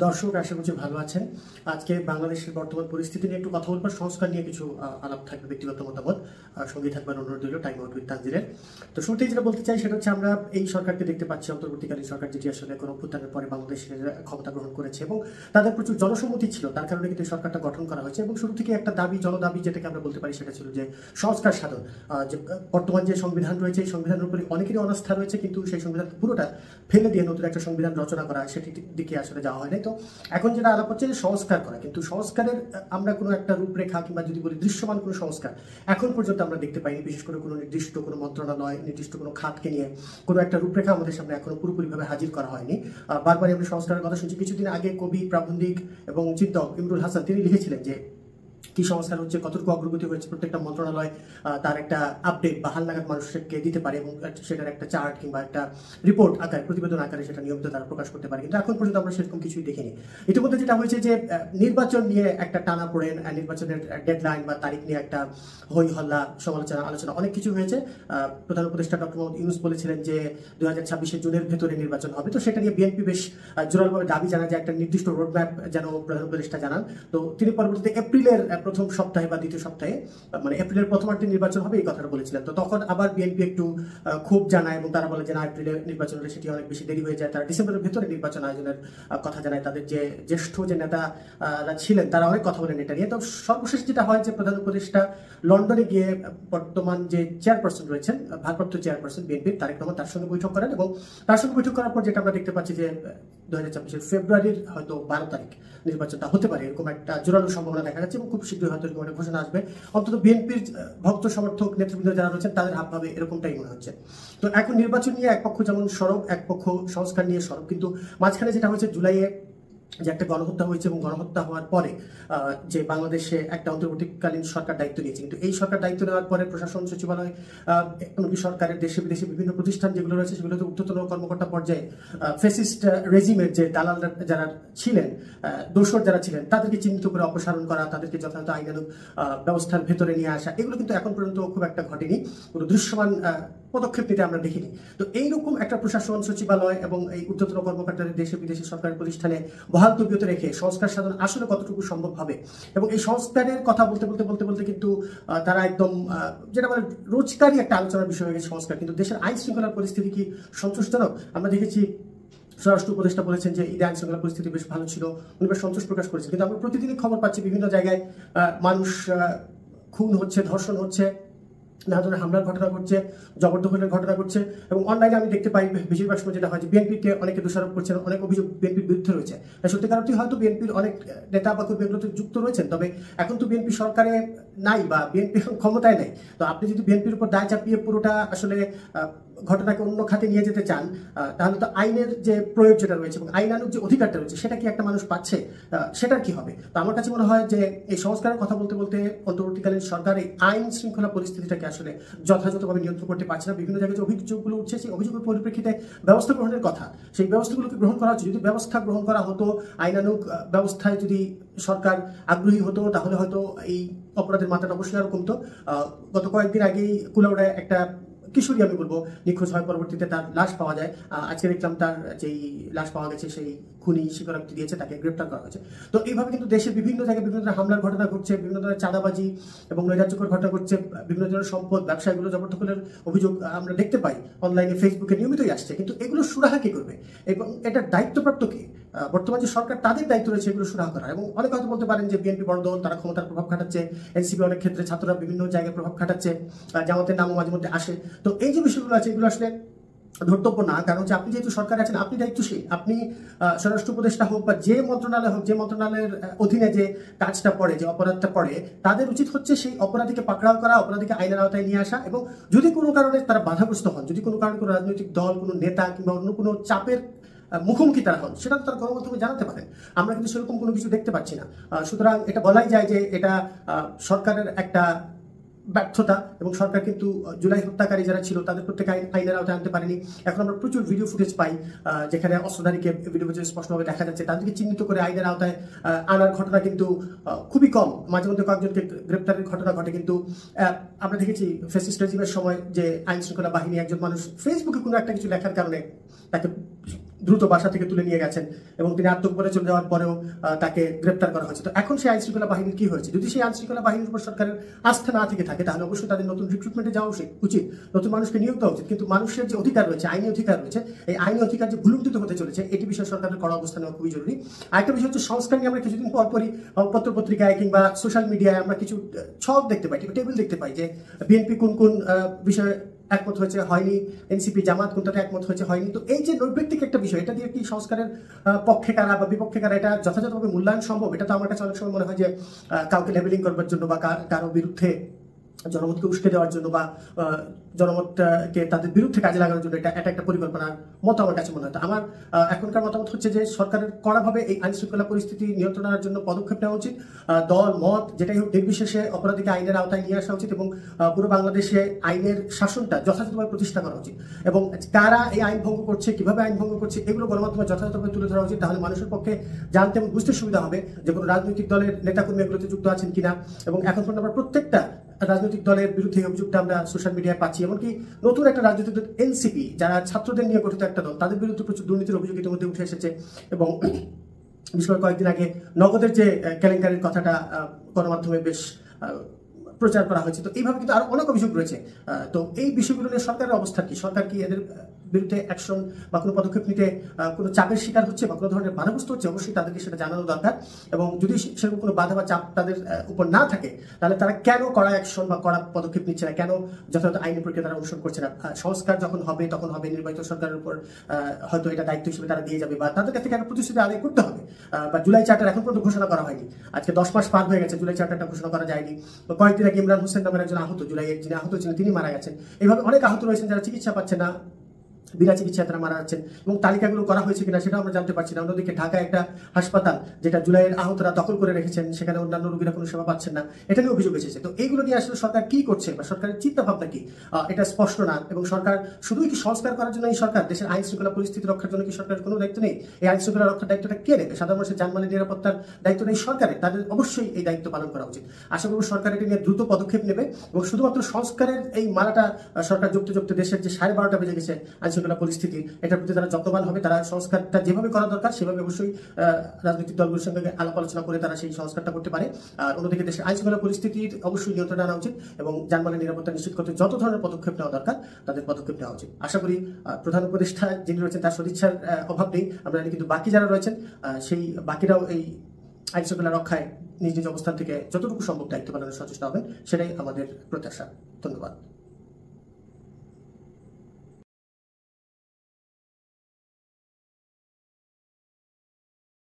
দর্শক আশা করছি ভালো আছেন। আজকে বাংলাদেশের বর্তমান পরিস্থিতি নিয়ে একটু কথা বলবার, সংস্কার নিয়ে কিছু আলাপ থাকবে, ব্যক্তিগত মতামত সঙ্গে থাকবার অনুরোধ রইল টাইম আউট উইথ তানজিরের। তো শুরুতেই যেটা বলতে চাই সেটা হচ্ছে, আমরা এই সরকারকে দেখতে পাচ্ছি, অন্তর্বর্তীকালীন সরকার, যেটি আসলে কোনো অভ্যুত্থানের পরে বাংলাদেশের ক্ষমতা গ্রহণ করেছে এবং তাদের প্রচুর জনসম্মতি ছিল, তার কারণে কিন্তু এই সরকারটা গঠন করা হয়েছে। এবং শুরু থেকে একটা দাবি, জনদাবি যেটাকে আমরা বলতে পারি, সেটা ছিল যে সংস্কার সাধন। যে বর্তমান যে সংবিধান রয়েছে, এই সংবিধানের উপরে অনেকেরই অনাস্থা রয়েছে, কিন্তু সেই সংবিধান পুরোটা ফেলে দিয়ে নতুন একটা সংবিধান রচনা করা, সেটির দিকে আসলে যাওয়া হয় নাই। তো এখন যেটা আলাপ হচ্ছে যে সংস্কার করা, কিন্তু সংস্কারের আমরা কোনো একটা রূপরেখা কিংবা যদি বলি দৃশ্যমান কোনো সংস্কার এখন পর্যন্ত আমরা দেখতে পাইনি। বিশেষ করে কোনো নির্দিষ্ট কোনো মন্ত্রণালয়, নির্দিষ্ট কোনো খাতকে নিয়ে কোনো একটা রূপরেখা আমাদের সামনে এখনো পুরোপুরিভাবে হাজির করা হয়নি। বারবারই আমরা সংস্কারের কথা শুনছি। কিছুদিন আগে কবি, প্রাবন্ধিক এবং চিন্তক ইমরুল হাসান তিনি লিখেছিলেন যে কি সংস্কার হচ্ছে, কতটুকু অগ্রগতি হয়েছে, প্রত্যেকটা মন্ত্রণালয় তার একটা আপডেট বা হালনাগাদ মানুষকে দিতে পারে এবং সেটার একটা চার্ট কিংবা একটা রিপোর্ট আকারে, প্রতিবেদন আকারে সেটা নিয়মিত তারা প্রকাশ করতে পারে। কিন্তু এখন পর্যন্ত আমরা সেরকম কিছুই দেখিনি। ইতিমধ্যে যেটা হয়েছে যে নির্বাচন নিয়ে একটা টানা পড়েন, নির্বাচনের ডেডলাইন বা তারিখ নিয়ে একটা হই হল্লা, সমালোচনা, আলোচনা অনেক কিছু হয়েছে। প্রধান উপদেষ্টা ডক্টর মোহাম্মদ ইউনূস বলেছিলেন যে 2026 জুনের ভেতরে নির্বাচন হবে। তো সেটা নিয়ে বিএনপি বেশ জোরালোভাবে দাবি জানায় যে একটা নির্দিষ্ট রোডম্যাপ যেন প্রধান উপদেষ্টা জানান। তো তিনি পরবর্তীতে এপ্রিলের প্রথম সপ্তাহে বা দ্বিতীয় সপ্তাহে, মানে এপ্রিলের প্রথমার্ধে নির্বাচন হবে এই কথাটা বলেছিলেন। তো তখন আবার বিএনপি একটু ক্ষোভ জানায় এবং তারা বলে যে না, এপ্রিলে নির্বাচন হলে সেটি অনেক বেশি দেরি হয়ে যায়। তারা ডিসেম্বরের ভেতরে নির্বাচন আয়োজনের কথা জানায়। তাদের যে জ্যেষ্ঠ যে নেতারা ছিলেন তারা অনেক কথা বলেন এটা নিয়ে। তো সর্বশেষ যেটা হয় যে প্রধান উপদেষ্টা লন্ডনে গিয়ে বর্তমান যে চেয়ারপারসন রয়েছেন, ভারপ্রাপ্ত চেয়ারপারসন বিএনপির তারেক রহমান, তার সঙ্গে বৈঠক করেন এবং তার সঙ্গে বৈঠক করার পর যেটা আমরা দেখতে পাচ্ছি যে 2026 ফেব্রুয়ারির হয়তো 12 তারিখ নির্বাচনটা হতে পারে, এরকম একটা জোরালো সম্ভাবনা দেখা যাচ্ছে এবং খুব শীঘ্রই হয়তো এরকম একটা ঘোষণা আসবে। অন্তত বিএনপির ভক্ত সমর্থক নেতৃবৃন্দ যারা রয়েছেন তাদের হাবভাবে এরকমটাই মনে হচ্ছে। তো এখন নির্বাচন নিয়ে এক পক্ষ যেমন সরব, এক পক্ষ সংস্কার নিয়ে সরব, কিন্তু মাঝখানে যেটা হয়েছে জুলাইয়ে যে একটা গণহত্যা হয়েছে এবং গণহত্যা হওয়ার পরে যে বাংলাদেশে একটা অন্তর্বর্তীকালীন সরকার দায়িত্ব নিয়েছে, কিন্তু এই সরকার দায়িত্ব নেওয়ার পরে প্রশাসন সচিবালয়, এমনকি সরকারের দেশে বিদেশে বিভিন্ন প্রতিষ্ঠান যেগুলো রয়েছে সেগুলোতে ঊর্ধ্বতন কর্মকর্তা পর্যায়ে ফ্যাসিস্ট রেজিমের যে দালালরা যারা ছিলেন, দোসর যারা ছিলেন, তাদেরকে চিহ্নিত করে অপসারণ করা, তাদেরকে যথাযথ আইনানুগ ব্যবস্থার ভেতরে নিয়ে আসা, এগুলো কিন্তু এখন পর্যন্ত খুব একটা ঘটেনি, কোনো দৃশ্যমান পদক্ষেপ নিতে আমরা দেখিনি। তো এইরকম একটা প্রশাসন সচিবালয় এবং এই ঊর্ধ্বতন কর্মকর্তাদের দেশে বিদেশে সরকারি প্রতিষ্ঠানে বহাল তবিয়তে রেখে সংস্কার সাধন আসলে কতটুকু সম্ভব হবে। এবং এই সংস্কারের কথা বলতে বলতে বলতে বলতে কিন্তু তারা একদম যেটা মানে রোজকারই একটা আলোচনার বিষয় হয়ে গেছে সংস্কার। কিন্তু দেশের আইন শৃঙ্খলার পরিস্থিতি কি সন্তুষ্টজনক? আমরা দেখেছি স্বরাষ্ট্র উপদেষ্টা বলেছেন যে ঈদে আইন শৃঙ্খলা পরিস্থিতি বেশ ভালো ছিল, উনি বেশ সন্তোষ প্রকাশ করেছেন। কিন্তু আমরা প্রতিদিনই খবর পাচ্ছি বিভিন্ন জায়গায় মানুষ খুন হচ্ছে, ধর্ষণ হচ্ছে, নানা ধরনের হামলার ঘটনা ঘটছে, জবরদখলের ঘটনা ঘটছে। এবং অনলাইনে আমি দেখতে পাই বেশিরভাগ সময় যেটা হয় যে বিএনপিকে অনেকে দোষারোপ করছেন, অনেক অভিযোগ বিএনপির বিরুদ্ধে রয়েছে। সত্যিকার অর্থে হয়তো বিএনপির অনেক নেতা বা কর্মী এগুলোতে যুক্ত রয়েছেন, তবে এখন তো বিএনপি সরকারে নাই বা বিএনপি ক্ষমতায় নাই। তো আপনি যদি বিএনপির উপর দায় চাপিয়ে পুরোটা আসলে ঘটনাকে অন্য খাতে নিয়ে যেতে চান, তাহলে তো আইনের যে প্রয়োগ যেটা রয়েছে এবং আইনানুগ যে অধিকারটা রয়েছে সেটা কি একটা মানুষ পাচ্ছে? সেটার কি হবে? তো আমার কাছে মনে হয় যে এই সংস্কারের কথা বলতে বলতে অন্তর্বর্তীকালীন সরকার এই আইন শৃঙ্খলা পরিস্থিতিটাকে আসলে যথাযথভাবে নিয়ন্ত্রণ করতে পারছে না। বিভিন্ন জায়গায় যে অভিযোগগুলো উঠছে, সেই অভিযোগের পরিপ্রেক্ষিতে ব্যবস্থা গ্রহণের কথা, সেই ব্যবস্থাগুলোকে গ্রহণ করা হচ্ছে। যদি ব্যবস্থা গ্রহণ করা হতো, আইনানুগ ব্যবস্থায় যদি সরকার আগ্রহী হতো, তাহলে হয়তো এই অপরাধের মাত্রাটা অবশ্যই আরো কমতো। গত কয়েকদিন আগেই কুলাউড়ায় একটা কিশোরী, আমি বলবো, নিখোঁজ হয়, পরবর্তীতে তার লাশ পাওয়া যায়। আজকে দেখলাম তার যেই লাশ পাওয়া গেছে সেই খুনি স্বীকারোক্তি দিয়েছে, তাকে গ্রেপ্তার করা হয়েছে। তো এইভাবে কিন্তু দেশের বিভিন্ন জায়গায় বিভিন্ন ধরনের হামলার ঘটনা ঘটছে, বিভিন্ন ধরনের চাঁদাবাজি এবং নৈরাজ্যকর ঘটনা ঘটছে, বিভিন্ন ধরনের সম্পদ ব্যবসায়ীগুলো জবরদখলের অভিযোগ আমরা দেখতে পাই অনলাইনে, ফেসবুকে নিয়মিতই আসছে। কিন্তু এগুলো সুরাহা কি করবে এবং এটার দায়িত্বপ্রাপ্ত কে? বর্তমান যে সরকার, তাদের দায়িত্ব রয়েছে এগুলো সুরাহা করা। এবং অনেক হয়তো বলতে পারেন যে বিএনপি বড় দল, তারা ক্ষমতার প্রভাব খাটাচ্ছে, এনসিপি অনেক ক্ষেত্রে ছাত্ররা বিভিন্ন জায়গায় প্রভাব খাটাচ্ছে, জামাতের নামও মাঝে মধ্যে আসে। তো এই যে বিষয়গুলো আছে এগুলো আসলে ধর্তব্য না। কারণ হচ্ছে আপনি যেহেতু সরকারে আছেন, আপনি দায়িত্বশীল। আপনি স্বরাষ্ট্র উপদেষ্টা হোক বা যে মন্ত্রণালয় হোক, যে মন্ত্রণালয়ের অধীনে যে কাজটা পড়ে, যে অপরাধটা পড়ে, তাদের উচিত হচ্ছে সেই অপরাধীকে পাকড়াও করা, অপরাধীকে আইনের আওতায় নিয়ে আসা। এবং যদি কোনো কারণে তারা বাধাগ্রস্ত হন, যদি কোনো কারণে কোনো রাজনৈতিক দল, কোনো নেতা কিংবা অন্য কোনো চাপের মুখোমুখি তারা হন, সেটা তো তারা গণমাধ্যমে জানাতে পারেন। আমরা কিন্তু সেরকম কোনো কিছু দেখতে পাচ্ছি না। সুতরাং এটা বলাই যায় যে এটা সরকারের একটা ব্যর্থতা। এবং সরকার কিন্তু জুলাই হত্যাকারী যারা ছিল তাদের প্রত্যেকে আইনের আওতায় আনতে পারেনি। এখন আমরা প্রচুর ভিডিও ফুটেজ পাই যেখানে অস্ত্রধারীকে ভিডিও ফুটেজ স্পষ্টভাবে দেখা যাচ্ছে, তাদেরকে চিহ্নিত করে আইনের আওতায় আনার ঘটনা কিন্তু খুবই কম। মাঝে মধ্যে কয়েকজনকে গ্রেপ্তারের ঘটনা ঘটে, কিন্তু আমরা দেখেছি ফ্যাসিস্ট রেজিমের সময় যে আইন শৃঙ্খলা বাহিনী একজন মানুষ ফেসবুকে কোনো একটা কিছু লেখার কারণে তাকে দ্রুত বাসা থেকে তুলে নিয়ে গেছেন এবং তিনি আত্মগোপনে চলে যাওয়ার পরেও তাকে গ্রেপ্তার করা হয়েছে। তো এখন সেই আইন শৃঙ্খলা বাহিনীর কি হয়েছে? যদি সেই আইন শৃঙ্খলা বাহিনীর উপর সরকারের আস্থা না থেকে থাকে তাহলে অবশ্যই তাদের নতুন রিক্রুটমেন্টে যাওয়া উচিত, নতুন মানুষকে নিয়োগ দেওয়া উচিত। কিন্তু মানুষের যে অধিকার রয়েছে, আইনি অধিকার রয়েছে, এই আইনি অধিকার যে ভুলুণ্ঠিত হতে চলেছে এটি বিষয়ে সরকারের কড়া অবস্থান নেওয়া খুবই জরুরি। আরেকটা বিষয় হচ্ছে সংস্কার নিয়ে আমরা কিছুদিন পরপরই পত্রপত্রিকায় কিংবা সোশ্যাল মিডিয়ায় আমরা কিছু ছক দেখতে পাই, টেবিল দেখতে পাই যে বিএনপি কোন কোন বিষয়ে একমত হয়েছে, হয়নি, এনসিপি জামাত কোনটাতে একমত হয়েছে, হয়নি। তো এই যে নৈর্ব্যক্তিক একটা বিষয়, এটা দিয়ে কি সংস্কারের পক্ষে কারা বা বিপক্ষে কারা এটা যথাযথভাবে মূল্যায়ন সম্ভব? এটা তো আমার কাছে অনেক সময় মনে হয় যে কাউকে লেবেলিং করবার জন্য বা কারো বিরুদ্ধে জনমতকে উস্কে দেওয়ার জন্য বা জনমতকে তাদের বিরুদ্ধে কাজে লাগানোর জন্য এটা একটা পরিকল্পনার মতো আমার কাছে মনে হয়। আমার এখনকার মতামত হচ্ছে যে সরকারের কড়াভাবে এই আইন শৃঙ্খলা পরিস্থিতি নিয়ন্ত্রণের জন্য পদক্ষেপ নেওয়া উচিত। দল মত যেটাই হোক নির্বিশেষে অপরাধীকে আইনের আওতায় নিয়ে আসা উচিত এবং পুরো বাংলাদেশে আইনের শাসনটা যথাযথভাবে প্রতিষ্ঠা করা উচিত এবং কারা এই আইন ভঙ্গ করছে, কিভাবে আইন ভঙ্গ করছে, এগুলো গণমাধ্যমে যথাযথভাবে তুলে ধরা উচিত। তাহলে মানুষের পক্ষে জানতে এবং বুঝতে সুবিধা হবে যে কোনো রাজনৈতিক দলের নেতাকর্মী এগুলোতে যুক্ত আছেন কিনা। এবং এখন পর্যন্ত আমরা প্রত্যেকটা রাজনৈতিক দলের বিরুদ্ধে অভিযোগটা আমরা সোশ্যাল মিডিয়ায় পাচ্ছি। এমনকি নতুন একটা রাজনৈতিক দল এনসিপি, যারা ছাত্রদের নিয়ে গঠিত একটা দল, তাদের বিরুদ্ধে প্রচুর দুর্নীতির অভিযোগ ইতিমধ্যে উঠে এসেছে এবং বিশেষ করে কয়েকদিন আগে নগদের যে কেলেঙ্কারির কথাটা গণমাধ্যমে বেশ প্রচার করা হয়েছে। তো এইভাবে কিন্তু আরো অনেক অভিযোগ রয়েছে। তো এই বিষয়গুলো নিয়ে সরকারের অবস্থা কি? সরকার কি এদের বিরুদ্ধে অ্যাকশন বা কোনো পদক্ষেপ নিতে কোনো চাপের শিকার হচ্ছে বা কোনো ধরনের বাধাগ্রস্ত হচ্ছে? অবশ্যই তাদেরকে সেটা জানানো দরকার এবং যদি সেরকম কোনো বাধা বা চাপ তাদের উপর না থাকে তাহলে তারা কেন কড়া অ্যাকশন বা কড়া পদক্ষেপ নিচ্ছে না, কেন যথাযথ আইনি প্রক্রিয়া তারা অনুসরণ করছে না? সংস্কার যখন হবে তখন হবে, নির্বাচিত সরকারের উপর হয়তো এটা দায়িত্ব হিসেবে তারা দিয়ে যাবে বা তাদের কাছ থেকে একটা প্রতিশ্রুতি আদায় করতে হবে। বা জুলাই চার্টার এখন পর্যন্ত ঘোষণা করা হয়নি, আজকে 10 মাস পার হয়ে গেছে, জুলাই চার্টারটা ঘোষণা করা যায়নি। কয়েকদিন আগে ইমরান হোসেন নামের একজন আহত, জুলাইয়ের যিনি আহত ছিলেন তিনি মারা গেছেন। এইভাবে অনেক আহত রয়েছেন যারা চিকিৎসা পাচ্ছে না, বিনা চিকিৎসায় তারা মারা যাচ্ছেন এবং তালিকাগুলো করা হয়েছে কিনা সেটাও আমরা জানতে পারছি না। অন্যদিকে ঢাকায় একটা হাসপাতাল যেটা জুলাইয়ের আহতরা দখল করে রেখেছেন, সেখানে অন্যান্য রোগীরা কোনো সেবা পাচ্ছেন না, এটা নিয়ে অভিযোগ এসেছে। তো এইগুলো নিয়ে আসলে সরকার কি করছে বা সরকারের চিন্তা ভাবনা কি, এটা স্পষ্ট না। এবং সরকার শুধুই কি সংস্কার করার জন্য এই সরকার, দেশের আইন শৃঙ্খলা পরিস্থিতি রক্ষার জন্য কি সরকারের কোনো দায়িত্ব নেই? এই আইন শৃঙ্খলা রক্ষার দায়িত্বটা কে নেবে? সাধারণ মানুষের জানমালের নিরাপত্তার দায়িত্ব নেই সরকারের? তাদের অবশ্যই এই দায়িত্ব পালন করা উচিত। আশা করব সরকার এটা নিয়ে দ্রুত পদক্ষেপ নেবে এবং শুধুমাত্র সংস্কারের এই মালাটা সরকার যুক্ত যুক্ত দেশের যে 12:30 বেজে গেছে আইন শৃঙ্খলা পরিস্থিতি, এটার প্রতি তারা যত্নবান হবে। তারা সংস্কারটা যেভাবে করা দরকার সেভাবে অবশ্যই রাজনৈতিক দলগুলোর সঙ্গে আলাপ আলোচনা করে তারা সেই সংস্কারটা করতে পারে। আর অন্যদিকে দেশের আইন শৃঙ্খলা পরিস্থিতির অবশ্যই নিয়ন্ত্রণে আনা উচিত এবং যানবাহনের নিরাপত্তা নিশ্চিত করতে যত ধরনের পদক্ষেপ নেওয়া দরকার তাদের পদক্ষেপ নেওয়া উচিত। আশা করি প্রধান উপদেষ্টা যিনি রয়েছেন তার সদিচ্ছার অভাব নেই, আমরা জানি, কিন্তু বাকি যারা রয়েছেন সেই বাকিরাও এই আইন শৃঙ্খলা রক্ষায় নিজ নিজ অবস্থান থেকে যতটুকু সম্ভব দায়িত্ব পালনের সচেষ্ট হবেন, সেটাই আমাদের প্রত্যাশা। ধন্যবাদ।